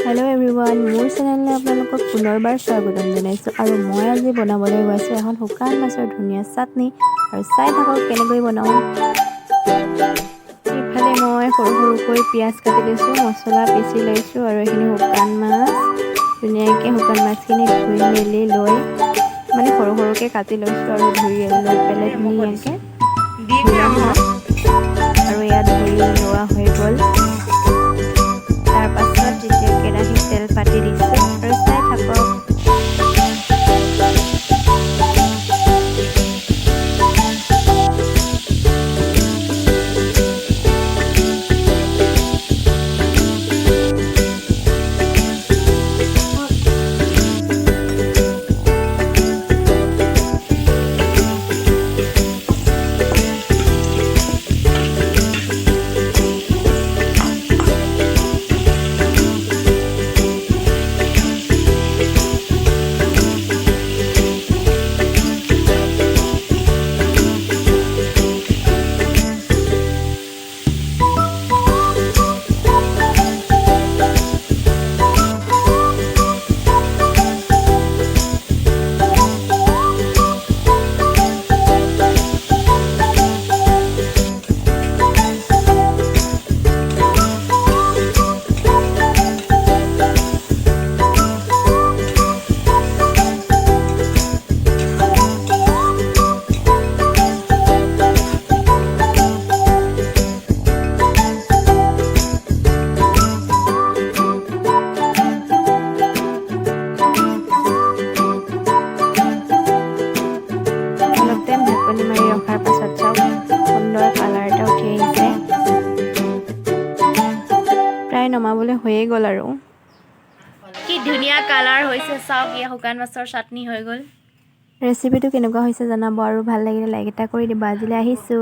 hello everyone मोर चेनेलले आपलोक पुनर्बार स्वागतम जनाइছো আৰু মই আজি বনাবলৈ গৈছো এখন শুকান মাছৰ ধুনিয়া চাটনি আৰু চাই থাকক কেনেকৈ বনাও ইফালে মই সৰু সৰুকৈ পিয়াজ কাটি লৈছো মছলা পিচি লৈছো আৰু এখিনি শুকান মাছ ধুনিয়াকৈ শুকান মাছখিনি ধুই মেলি লৈ মানে সৰু সৰুকৈ কাটি লৈছো আৰু ধুই লৈ পেলাই ধুনিয়াকৈ আৰু ইয়াত ধুই লোৱা হৈ গ'ল তাৰ পাছত যেতিয়া কেৰাহীত তেল পাতি দিছো আৰু চাই থাকক নমাবলৈ হয়ে গ'ল আৰু কি ধুনিয়া কালাৰ হৈছে চাওক ইয়া শুকান মাছৰ চাটনি হৈ গ'ল ৰেচিপিটো কেনেকুৱা হৈছে জনাব আৰু ভাল লাগিলে লাইক এটা কৰি দিবা আজিলৈ আহিছো